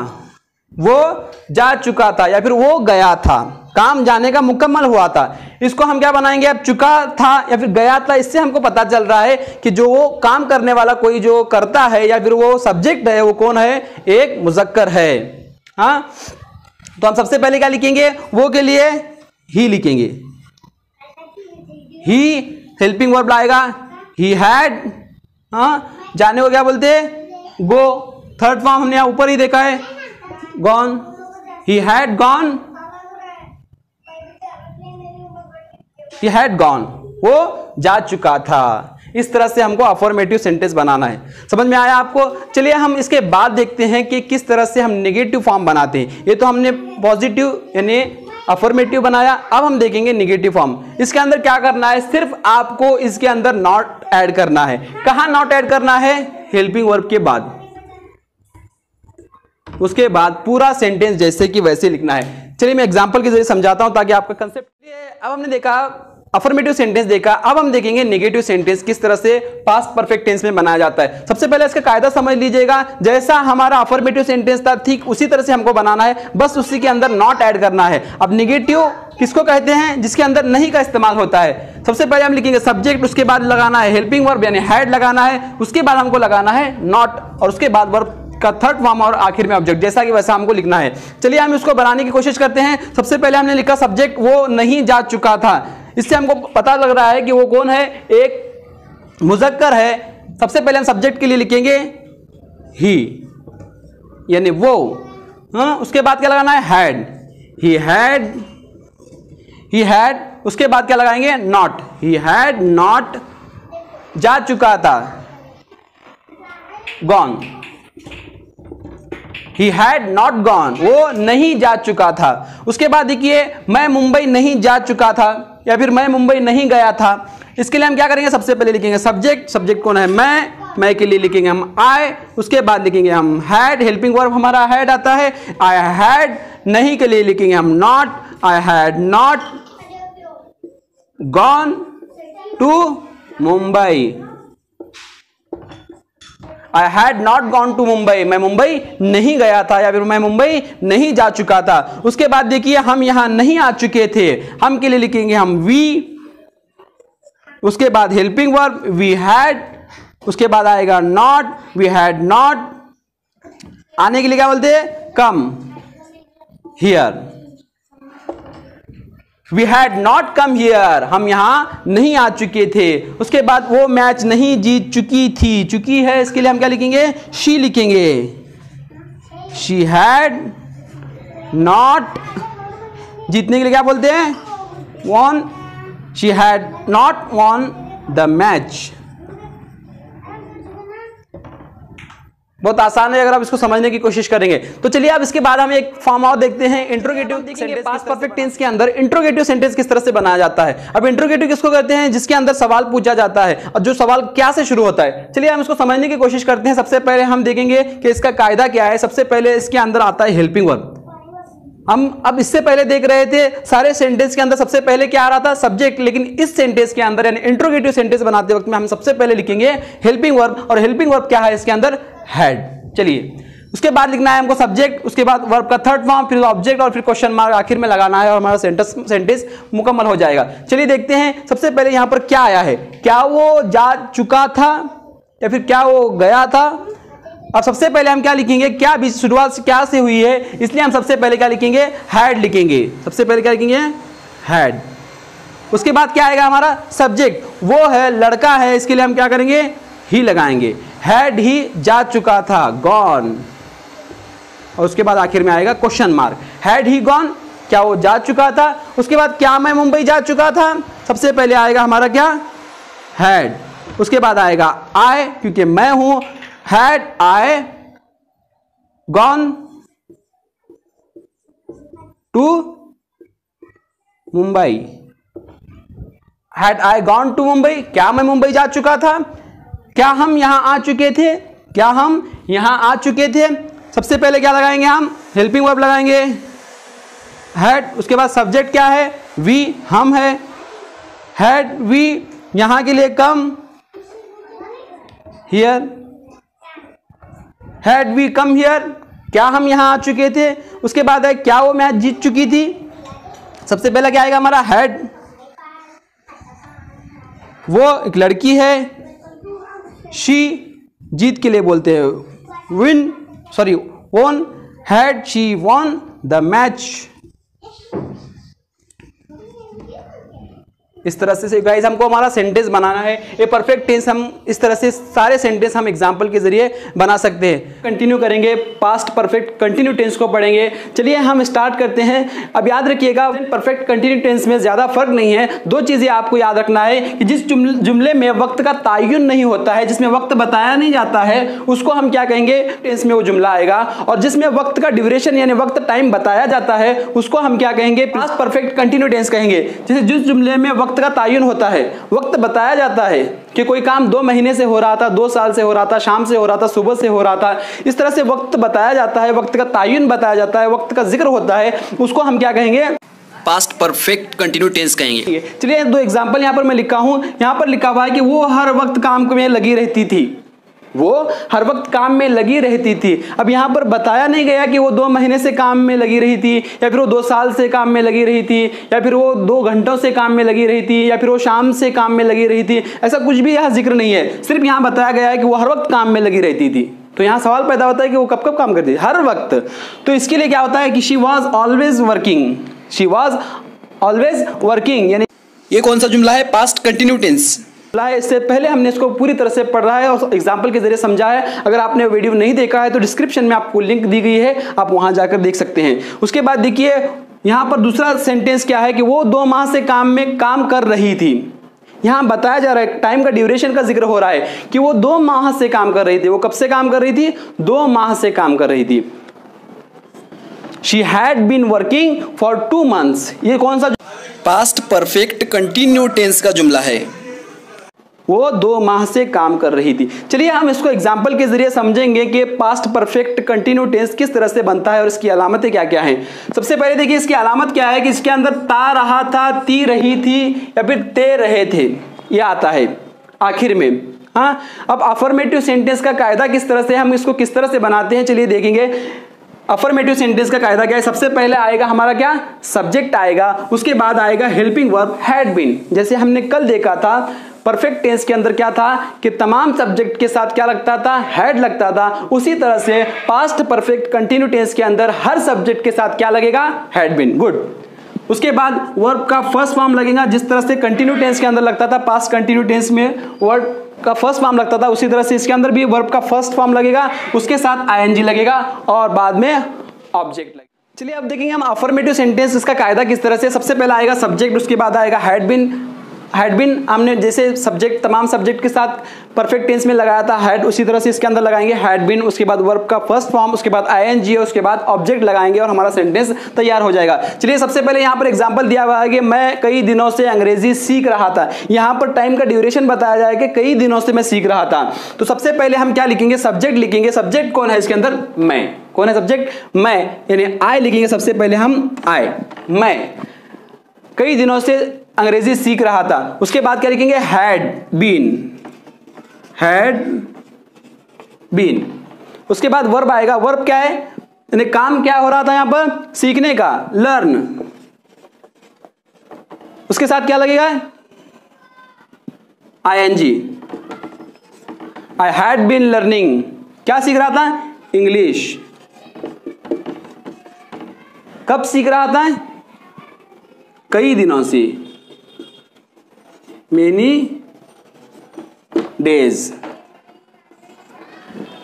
वो जा चुका था या फिर वो गया था। काम जाने का मुकम्मल हुआ था। इसको हम क्या बनाएंगे? अब चुका था या फिर गया था, इससे हमको पता चल रहा है कि जो वो काम करने वाला कोई जो करता है या फिर वो सब्जेक्ट है वो कौन है? एक मुज़क्कर है। हाँ, तो हम सबसे पहले क्या लिखेंगे? वो के लिए ही लिखेंगे। ही हेल्पिंग वर्ब लाएगा। ही हैड, हाँ, जाने को क्या बोलते हैं? गो। थर्ड फॉर्म हमने यहां ऊपर ही देखा है, gone. He had gone. He had gone, वो जा चुका था। इस तरह से हमको अफर्मेटिव सेंटेंस बनाना है। समझ में आया आपको? चलिए हम इसके बाद देखते हैं कि किस तरह से हम नेगेटिव फॉर्म बनाते हैं। ये तो हमने पॉजिटिव यानी अफर्मेटिव बनाया। अब हम देखेंगे नेगेटिव फॉर्म। इसके अंदर क्या करना है? सिर्फ आपको इसके अंदर नॉट ऐड करना है। कहां नॉट ऐड करना है? हेल्पिंग वर्ब के बाद। उसके बाद पूरा सेंटेंस जैसे कि वैसे लिखना है। चलिए मैं एग्जांपल के जरिए समझाता हूं ताकि आपका कंसेप्ट। अब हमने देखा अफर्मेटिव सेंटेंस देखा। अब हम देखेंगे नेगेटिव सेंटेंस किस तरह से पास्ट परफेक्ट टेंस में बनाया जाता है। सबसे पहले इसका कायदा समझ लीजिएगा। जैसा हमारा अफर्मेटिव सेंटेंस था ठीक उसी तरह से हमको बनाना है, बस उसी के अंदर नॉट ऐड करना है। अब नेगेटिव किसको कहते हैं? जिसके अंदर नहीं का इस्तेमाल होता है। सबसे पहले हम लिखेंगे सब्जेक्ट, उसके बाद लगाना है हेल्पिंग वर्ब यानी हैड लगाना है, उसके बाद हमको लगाना है नॉट, और उसके बाद वर्ब का थर्ड फॉर्म और आखिर में ऑब्जेक्ट। जैसा कि वैसा हमको लिखना है। चलिए हम इसको बनाने की कोशिश करते हैं। सबसे पहले हमने लिखा सब्जेक्ट, वो नहीं जा चुका था। इससे हमको पता लग रहा है कि वो कौन है? एक मुज़क्कर है। सबसे पहले हम सब्जेक्ट के लिए लिखेंगे ही यानी वो। हाँ, उसके बाद क्या लगाना है? हैड। He had. उसके बाद क्या लगाएंगे? नॉट। ही हैड नॉट जा चुका था, gone. He had not gone, वो नहीं जा चुका था। उसके बाद देखिए मैं मुंबई नहीं जा चुका था या फिर मैं मुंबई नहीं गया था। इसके लिए हम क्या करेंगे? सबसे पहले लिखेंगे सब्जेक्ट। सब्जेक्ट कौन है? मैं के लिए लिखेंगे हम आई। उसके बाद लिखेंगे हम हैड, हेल्पिंग वर्ब हमारा हैड आता है। I had. नहीं के लिए लिखेंगे हम not. I had not gone to Mumbai. I had not gone to Mumbai, मैं मुंबई नहीं गया था या फिर मैं मुंबई नहीं जा चुका था। उसके बाद देखिए हम यहां नहीं आ चुके थे। हम के लिए लिखेंगे हम वी। उसके बाद हेल्पिंग वर्ब वी हैड। उसके बाद आएगा नॉट। We had not. आने के लिए क्या बोलते हैं? Come here. We had not come here, हम यहां नहीं आ चुके थे। उसके बाद वो मैच नहीं जीत चुकी थी। चुकी है इसके लिए हम क्या लिखेंगे? शी लिखेंगे। शी हैड नॉट, जीतने के लिए क्या बोलते हैं? Won. She had not won the match. बहुत आसान है अगर आप इसको समझने की कोशिश करेंगे तो। चलिए अब इसके बाद हम एक फॉर्म और देखते हैं interrogative sentence. Past perfect tense के अंदर इंट्रोगेटिव सेंटेंस किस तरह से बनाया जाता है। अब इंट्रोगेटिव किसको कहते हैं? जिसके अंदर सवाल पूछा जाता है और जो सवाल क्या से शुरू होता है। चलिए हम इसको समझने की कोशिश करते हैं। सबसे पहले हम देखेंगे कि इसका कायदा क्या है। सबसे पहले इसके अंदर आता है हेल्पिंग वर्ब। हम अब इससे पहले देख रहे थे सारे सेंटेंस के अंदर सबसे पहले क्या आ रहा था? सब्जेक्ट। लेकिन इस सेंटेंस के अंदर यानी इंट्रोगेटिव सेंटेंस बनाते वक्त में हम सबसे पहले लिखेंगे हेल्पिंग वर्ब। और हेल्पिंग वर्ब क्या है इसके अंदर? हैड। चलिए उसके बाद लिखना है हमको सब्जेक्ट, उसके बाद वर्ब का थर्ड फॉर्म, फिर ऑब्जेक्ट और फिर क्वेश्चन मार्क आखिर में लगाना है और हमारा सेंटेंस मुकम्मल हो जाएगा। चलिए देखते हैं सबसे पहले यहां पर क्या आया है। क्या वो जा चुका था या फिर क्या वो गया था? अब सबसे पहले हम क्या लिखेंगे? क्या भी शुरुआत क्या से हुई है, इसलिए हम सबसे पहले क्या लिखेंगे? हैड लिखेंगे। सबसे पहले क्या लिखेंगे? हैड। उसके बाद क्या आएगा हमारा? सब्जेक्ट। वो है, लड़का है, इसके लिए हम क्या करेंगे? ही लगाएंगे। हैड ही जा चुका था, गॉन। और उसके बाद आखिर में आएगा question mark. Had he gone, क्या वो जा चुका था? उसके बाद क्या मैं मुंबई जा चुका था? सबसे पहले आएगा हमारा क्या? हैड, उसके बाद आएगा आई क्योंकि मैं हूं, had I gone to Mumbai, had I gone to Mumbai, क्या मैं मुंबई जा चुका था, क्या हम यहां आ चुके थे, क्या हम यहां आ चुके थे। सबसे पहले क्या लगाएंगे हम, हेल्पिंग वर्ब लगाएंगे हैड, उसके बाद सब्जेक्ट क्या है, वी, हम है, हैड वी यहां के लिए come, here, had we come here, क्या हम यहां आ चुके थे। उसके बाद है क्या वो मैच जीत चुकी थी। सबसे पहला क्या आएगा हमारा हैड, वो एक लड़की है, शी जीत के लिए बोलते हैं win, sorry won, had she won the match. इस तरह से गाइस हमको हमारा सेंटेंस बनाना है। ये परफेक्ट टेंस हम इस तरह से सारे सेंटेंस हम एग्जांपल के जरिए बना सकते हैं। कंटिन्यू करेंगे, पास्ट परफेक्ट कंटिन्यू टेंस को पढ़ेंगे। चलिए हम स्टार्ट करते हैं। अब याद रखिएगा परफेक्ट कंटिन्यू टेंस में ज्यादा फर्क नहीं है। दो चीजें आपको याद रखना है कि जिस जुमले में वक्त का तायुन नहीं होता है, जिसमें वक्त बताया नहीं जाता है, उसको हम क्या कहेंगे, टेंस में वो जुमला आएगा। और जिसमें वक्त का ड्यूरेशन यानी वक्त टाइम बताया जाता है, उसको हम क्या कहेंगे, पास्ट परफेक्ट कंटिन्यू टेंस कहेंगे। जैसे जिस जुमले में वक्त का तायुन होता है, वक्त बताया जाता है कि कोई काम 2 महीने से हो रहा था, 2 साल से हो रहा था, शाम से हो रहा था, सुबह से हो रहा था, इस तरह से वक्त बताया जाता है, वक्त का तायुन बताया जाता है, वक्त का जिक्र होता है, उसको हम क्या कहेंगे, पास्ट परफेक्ट कंटिन्यू टेंस कहेंगे। चलिए 2 एग्जांपल यहां पर मैं लिखा हूं। यहां पर लिखा हुआ है कि वो हर वक्त काम में लगी रहती थी, वो हर वक्त काम में लगी रहती थी। अब यहां पर बताया नहीं गया कि वो 2 महीने से काम में लगी रही थी, या फिर वो 2 साल से काम में लगी रही थी, या फिर वो 2 घंटों से काम में लगी रही थी, या फिर वो शाम से काम में लगी रही थी। ऐसा कुछ भी यहां जिक्र नहीं है। सिर्फ यहां बताया गया है कि वो हर वक्त काम में लगी रहती थी। तो यहां सवाल पैदा होता है कि वो कब कब काम करती थी, हर वक्त। तो इसके लिए क्या होता है कि she was always working, she was always working. यानी ये कौन सा जुमला है, पास्ट कंटिन्यू टेंस। इससे पहले हमने इसको पूरी तरह से पढ़ा है और एग्जाम्पल के जरिए समझा है। अगर आपने वीडियो नहीं देखा है तो डिस्क्रिप्शन में आपको लिंक दी गई है, आप वहां जाकर देख सकते हैं। उसके बाद देखिए यहां पर दूसरा सेंटेंस क्या है कि वो 2 माह से काम कर रही थी। यहां बताया जा रहा है, टाइम का ड्यूरेशन का जिक्र हो रहा है कि वो 2 माह से काम कर रही थी। वो कब से काम कर रही थी, 2 माह से काम कर रही थी। She had been working for 2 months। ये कौन सा, पास्ट परफेक्ट कंटिन्यू टेंस का जुमला है। वो 2 माह से काम कर रही थी। चलिए हम इसको एग्जाम्पल के जरिए समझेंगे कि पास्ट परफेक्ट कंटिन्यू टेंस किस तरह से बनता है और इसकी अलामतें क्या क्या हैं। सबसे पहले देखिए इसकी अलामत क्या है कि इसके अंदर ता रहा था, ती रही थी, या फिर ते रहे थे, ये आता है आखिर में। हाँ, अब अफर्मेटिव सेंटेंस का कायदा किस तरह से, हम इसको किस तरह से बनाते हैं, चलिए देखेंगे। अफर्मेटिव सेंटेंस का कायदा क्या है, सबसे पहले आएगा हमारा क्या, सब्जेक्ट आएगा, उसके बाद आएगा हेल्पिंग वर्ब हैड बीन। जैसे हमने कल देखा था परफेक्ट टेंस के अंदर क्या था कि तमाम सब्जेक्ट के साथ क्या लगता था, हैड लगता था। उसी तरह से पास्ट परफेक्ट कंटिन्यू टेंस के अंदर हर सब्जेक्ट के साथ क्या लगेगा, हैड बीन। गुड। उसके बाद वर्ब का फर्स्ट फॉर्म लगेगा, जिस तरह से कंटिन्यू टेंस के अंदर लगता था, पास्ट कंटिन्यू टेंस में वर्ब का फर्स्ट फॉर्म लगता था, उसी तरह से इसके अंदर भी वर्ब का फर्स्ट फॉर्म लगेगा, उसके साथ आईएनजी लगेगा और बाद में ऑब्जेक्ट लगेगा। चलिए अब देखेंगे हम अफर्मेटिव सेंटेंस इसका कायदा किस तरह से। सबसे पहला आएगा सब्जेक्ट, उसके बाद आएगा हैड बीन। हैड बीन हमने जैसे सब्जेक्ट तमाम सब्जेक्ट के साथ परफेक्ट टेंस में लगाया था हैड, उसी तरह से इसके अंदर लगाएंगे हैड बीन, उसके बाद वर्ब का फर्स्ट फॉर्म, उसके बाद आईएनजी, उसके बाद ऑब्जेक्ट लगाएंगे और हमारा सेंटेंस तैयार हो जाएगा। चलिए सबसे पहले यहाँ पर एग्जांपल दिया हुआ है कि मैं कई दिनों से अंग्रेजी सीख रहा था। यहाँ पर टाइम का ड्यूरेशन बताया जाए कि कई दिनों से मैं सीख रहा था। तो सबसे पहले हम क्या लिखेंगे, सब्जेक्ट लिखेंगे। सब्जेक्ट कौन है इसके अंदर, मैं। कौन है सब्जेक्ट, मैं, यानी आई लिखेंगे सबसे पहले हम, आई, मैं कई दिनों से अंग्रेजी सीख रहा था। उसके बाद क्या लिखेंगे, हैड बीन, हैड बीन। उसके बाद वर्ब आएगा। वर्ब क्या है, यानी काम क्या हो रहा था यहां पर, सीखने का, लर्न। उसके साथ क्या लगेगा, ING. I had been learning, क्या सीख रहा था, इंग्लिश। कब सीख रहा था, कई दिनों से, many days.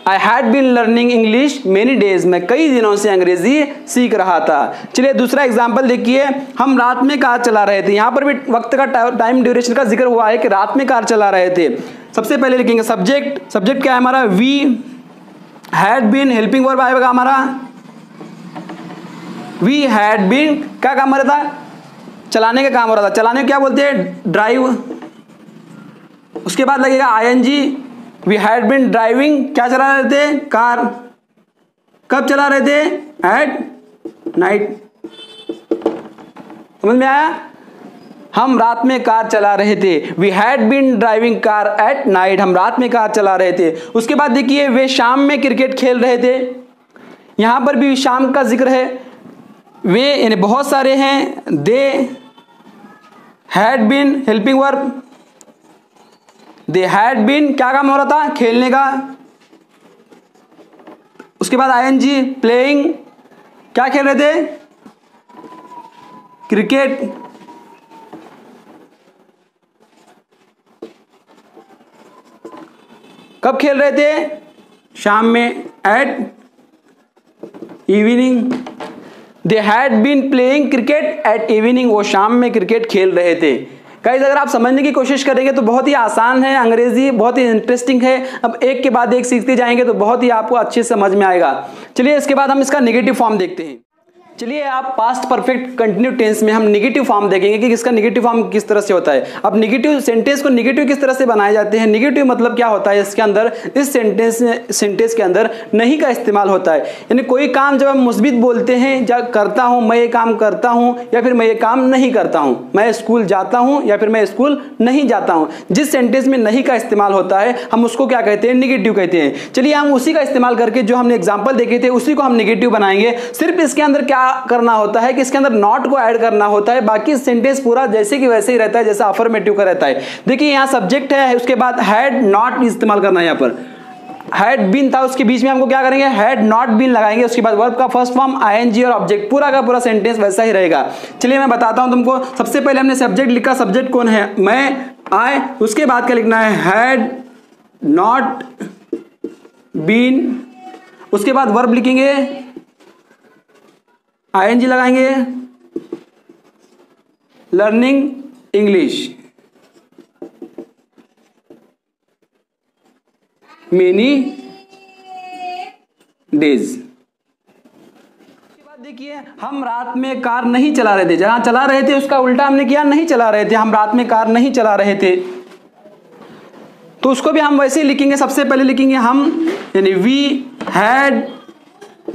I had been learning English many days, मैं कई दिनों से अंग्रेजी सीख रहा था। चलिए दूसरा एग्जाम्पल देखिए, हम रात में कार चला रहे थे। यहाँ पर भी वक्त का टाइम ड्यूरेशन का जिक्र हुआ है कि रात में कार चला रहे थे। सबसे पहले लिखेंगे सब्जेक्ट, सब्जेक्ट क्या है हमारा, we had been, helping verb आएगा हमारा वी हैड बीन, क्या काम हो रहा था, चलाने का काम हो रहा था। चलाने को क्या बोलते हैं, ड्राइव। उसके बाद लगेगा ING, we had been driving, क्या चला रहे थे, कार। कब चला रहे थे, एट नाइट। समझ में आया, हम रात में कार चला रहे थे। We had been driving car at night, हम रात में कार चला रहे थे। उसके बाद देखिए वे शाम में क्रिकेट खेल रहे थे। यहां पर भी शाम का जिक्र है। वे यानी बहुत सारे हैं, they had been helping verb, they had been क्या काम हो रहा था, खेलने का। उसके बाद आईएनजी प्लेइंग, क्या खेल रहे थे, क्रिकेट। कब खेल रहे थे, शाम में, at evening. They had been playing cricket at evening, वो शाम में क्रिकेट खेल रहे थे। गाइस अगर आप समझने की कोशिश करेंगे तो बहुत ही आसान है, अंग्रेजी बहुत ही इंटरेस्टिंग है। अब एक के बाद एक सीखते जाएंगे तो बहुत ही आपको अच्छे से समझ में आएगा। चलिए इसके बाद हम इसका नेगेटिव फॉर्म देखते हैं। चलिए आप पास्ट परफेक्ट कंटिन्यू टेंस में हम नेगेटिव फॉर्म देखेंगे कि इसका नेगेटिव फॉर्म किस तरह से होता है। अब नेगेटिव सेंटेंस को नेगेटिव किस तरह से बनाए जाते हैं, नेगेटिव मतलब क्या होता है, इसके अंदर इस सेंटेंस के अंदर नहीं का इस्तेमाल होता है। यानी कोई काम जब हम मुस्बित बोलते हैं, जब करता हूं, मैं ये काम करता हूं या फिर मैं ये काम नहीं करता हूं, मैं स्कूल जाता हूं या फिर मैं स्कूल नहीं जाता हूं, जिस सेंटेंस में नहीं का इस्तेमाल होता है हम उसको क्या कहते हैं, नेगेटिव कहते हैं। चलिए हम उसी का इस्तेमाल करके जो हमने एग्जाम्पल देखे थे उसी को हम नेगेटिव बनाएंगे। सिर्फ इसके अंदर क्या करना होता है कि इसके अंदर नॉट को ऐड करना होता है, बाकी सेंटेंस पूरा जैसे कि वैसे ही रहता है जैसा अफर्मेटिव का रहता है। देखिए यहां सब्जेक्ट है, उसके बाद हैड नॉट इस्तेमाल करना है। यहां पर हैड बीन था, उसके बीच में हमको क्या करेंगे, हैड नॉट बीन लगाएंगे। उसके बाद वर्ब का फर्स्ट फॉर्म आईएनजी और ऑब्जेक्ट, पूरा का पूरा सेंटेंस वैसा ही रहेगा। चलिए मैं बताता हूं तुमको। सबसे पहले हमने सब्जेक्ट लिखा, सब्जेक्ट कौन है, मैं, आई। उसके बाद क्या लिखना है, हैड नॉट बीन। उसके बाद वर्ब लिखेंगे, आईएनजी लगाएंगे, लर्निंग इंग्लिश मेनी डेज। उसके बाद देखिए हम रात में कार नहीं चला रहे थे, जहां चला रहे थे उसका उल्टा हमने किया, नहीं चला रहे थे। हम रात में कार नहीं चला रहे थे तो उसको भी हम वैसे ही लिखेंगे। सबसे पहले लिखेंगे हम, यानी we had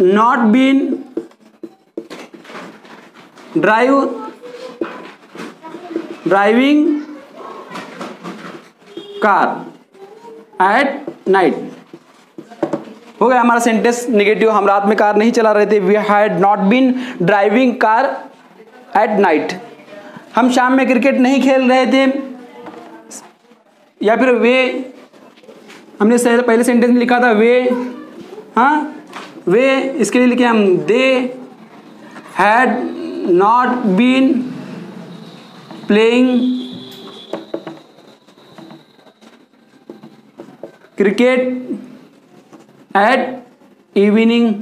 not been driving car at night. हो गया हमारा सेंटेंस नेगेटिव। हम रात में कार नहीं चला रहे थे, we had not been driving car at night. हम शाम में क्रिकेट नहीं खेल रहे थे, या फिर वे, हमने पहले सेंटेंस में लिखा था वे, हाँ वे, इसके लिए लिखे हम they had not been playing cricket at evening.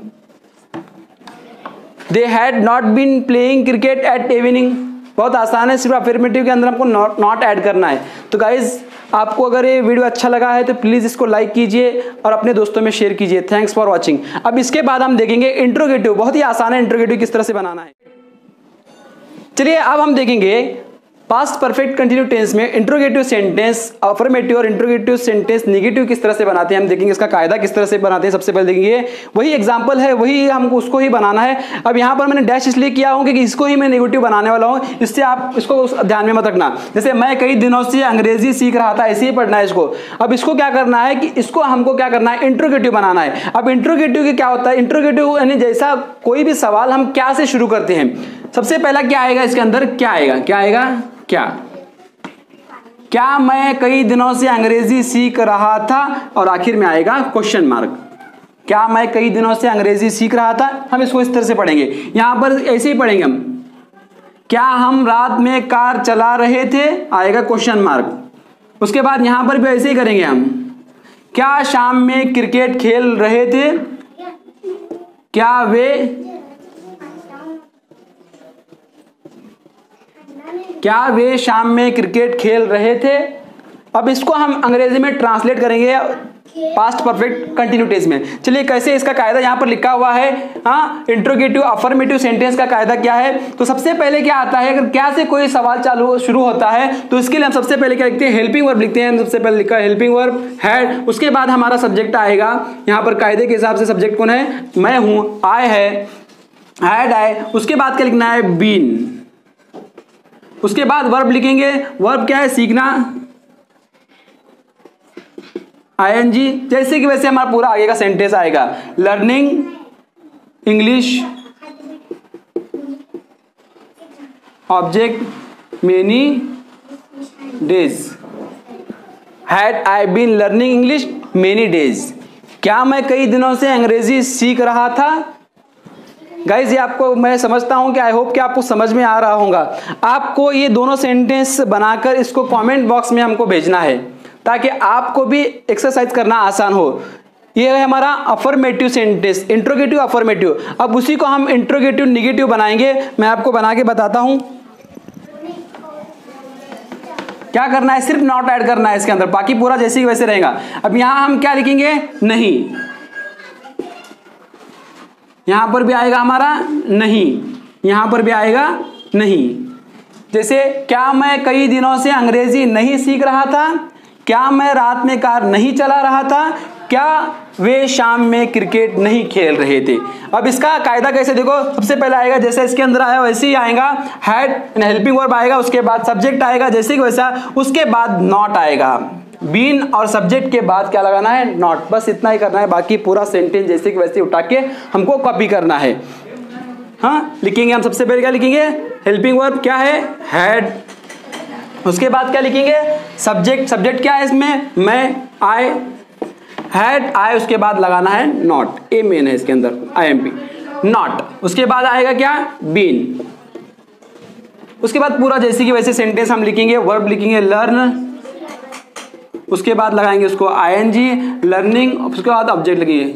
They had not been playing cricket at evening. बहुत आसान है, सिर्फ अफर्मेटिव के अंदर हमको नॉट ऐड करना है। तो गाइज आपको अगर ये वीडियो अच्छा लगा है तो प्लीज इसको लाइक कीजिए और अपने दोस्तों में शेयर कीजिए। Thanks for watching. अब इसके बाद हम देखेंगे इंट्रोगेटिव। बहुत ही आसान है इंट्रोगेटिव किस तरह से बनाना है। चलिए अब हम देखेंगे पास्ट परफेक्ट कंटिन्यू टेंस में इंट्रोगेटिव सेंटेंस अफर्मेटिव और इंट्रोगेटिव सेंटेंस नेगेटिव किस तरह से बनाते हैं। हम देखेंगे इसका कायदा किस तरह से बनाते हैं। सबसे पहले देखेंगे, वही एग्जांपल है, वही हमको उसको ही बनाना है। अब यहाँ पर मैंने डैश इसलिए किया हूँ कि इसको ही मैं नेगेटिव बनाने वाला हूँ, इससे आप इसको ध्यान में मत रखना। जैसे मैं कई दिनों से अंग्रेजी सीख रहा था, ऐसे ही पढ़ना है इसको। अब इसको क्या करना है कि इसको हमको क्या करना है, इंट्रोगेटिव बनाना है। अब इंट्रोगेटिव की क्या होता है, इंट्रोगेटिव यानी जैसा कोई भी सवाल हम क्या से शुरू करते हैं। सबसे पहला क्या आएगा इसके अंदर, क्या आएगा, क्या आएगा, क्या मैं कई दिनों से अंग्रेजी सीख रहा था, और आखिर में आएगा क्वेश्चन मार्क। क्या मैं कई दिनों से अंग्रेजी सीख रहा था, हम इसको इस तरह से पढ़ेंगे। यहां पर ऐसे ही पढ़ेंगे हम, क्या हम रात में कार चला रहे थे, आएगा क्वेश्चन मार्क। उसके बाद यहां पर भी ऐसे ही करेंगे हम, क्या शाम में क्रिकेट खेल रहे थे? क्या वे शाम में क्रिकेट खेल रहे थे? अब इसको हम अंग्रेजी में ट्रांसलेट करेंगे पास्ट परफेक्ट कंटिन्यूटेंस में। चलिए कैसे इसका कायदा यहां पर लिखा हुआ है। हाँ, इंट्रोगेटिव अफर्मेटिव सेंटेंस का कायदा क्या है? तो सबसे पहले क्या आता है, अगर क्या से कोई सवाल शुरू होता है तो इसके लिए हम सबसे पहले क्या लिखते हैं, हेल्पिंग वर्ब लिखते हैं। सबसे पहले लिखा है हेल्पिंग वर्ब हैड, उसके बाद हमारा सब्जेक्ट आएगा। यहां पर कायदे के हिसाब से सब्जेक्ट कौन है, मैं हूं, आई है, हैड आई। उसके बाद क्या लिखना है, बीन। उसके बाद वर्ब लिखेंगे, वर्ब क्या है, सीखना, ING। जैसे कि वैसे हमारा पूरा आगे का सेंटेंस आएगा, learning English object many days, had I been learning English many days. क्या मैं कई दिनों से अंग्रेजी सीख रहा था? गाइज ये आपको मैं समझता हूं कि आई होप कि आपको समझ में आ रहा होगा। आपको ये दोनों सेंटेंस बनाकर इसको कमेंट बॉक्स में हमको भेजना है ताकि आपको भी एक्सरसाइज करना आसान हो। ये है हमारा अफर्मेटिव सेंटेंस, इंट्रोगेटिव अफर्मेटिव। अब उसी को हम इंट्रोगेटिव निगेटिव बनाएंगे। मैं आपको बना के बताता हूं क्या करना है, सिर्फ नॉट ऐड करना है इसके अंदर, बाकी पूरा जैसे ही वैसे रहेगा। अब यहां हम क्या लिखेंगे, नहीं। यहां पर भी आएगा हमारा नहीं, यहां पर भी आएगा नहीं। जैसे क्या मैं कई दिनों से अंग्रेजी नहीं सीख रहा था? क्या मैं रात में कार नहीं चला रहा था? क्या वे शाम में क्रिकेट नहीं खेल रहे थे? अब इसका कायदा कैसे देखो, सबसे पहले आएगा जैसे इसके अंदर आया वैसे ही आएगा, हैड हेल्पिंग वर्ब आएगा, उसके बाद सब्जेक्ट आएगा जैसे कि वैसा, उसके बाद नॉट आएगा, बीन और सब्जेक्ट के बाद क्या लगाना है, नॉट। बस इतना ही करना है, बाकी पूरा सेंटेंस जैसे कि वैसे उठा के हमको कॉपी करना है। हाँ, लिखेंगे हम सबसे पहले क्या लिखेंगे, हेल्पिंग वर्ब क्या है, हैड। उसके बाद क्या लिखेंगे, सब्जेक्ट। सब्जेक्ट क्या है इसमें, मैं, आई, हैड आई, उसके बाद लगाना है नॉट, ए मेन है इसके अंदर, IMP, नॉट। उसके बाद आएगा क्या, बीन। उसके बाद पूरा जैसे कि वैसे सेंटेंस हम लिखेंगे, वर्ब लिखेंगे लर्न, उसके बाद लगाएंगे उसको ING, लर्निंग, उसके बाद ऑब्जेक्ट लगेंगे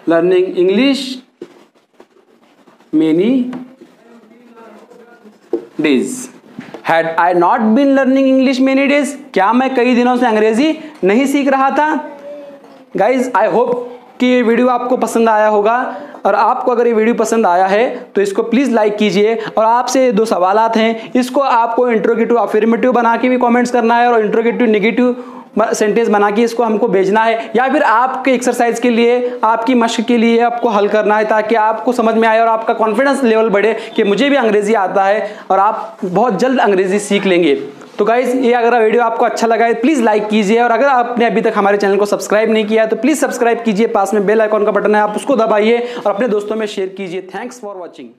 learning English many days, had I not been learning English many days? क्या मैं कई दिनों से अंग्रेजी नहीं सीख रहा था? गाइज आई होप कि ये वीडियो आपको पसंद आया होगा, और आपको अगर ये वीडियो पसंद आया है तो इसको प्लीज़ लाइक कीजिए। और आपसे दो सवालात हैं, इसको आपको इंट्रोगेटिव अफर्मेटिव बना के भी कमेंट्स करना है और इंट्रोगेटिव नेगेटिव सेंटेंस बना के इसको हमको भेजना है, या फिर आपके एक्सरसाइज के लिए, आपकी मशक के लिए आपको हल करना है, ताकि आपको समझ में आए और आपका कॉन्फिडेंस लेवल बढ़े कि मुझे भी अंग्रेजी आता है और आप बहुत जल्द अंग्रेजी सीख लेंगे। तो गाइज ये अगर वीडियो आपको अच्छा लगा है प्लीज़ लाइक कीजिए, और अगर आपने अभी तक हमारे चैनल को सब्सक्राइब नहीं किया है तो प्लीज़ सब्सक्राइब कीजिए। पास में बेल आइकॉन का बटन है, आप उसको दबाइए और अपने दोस्तों में शेयर कीजिए। Thanks for watching.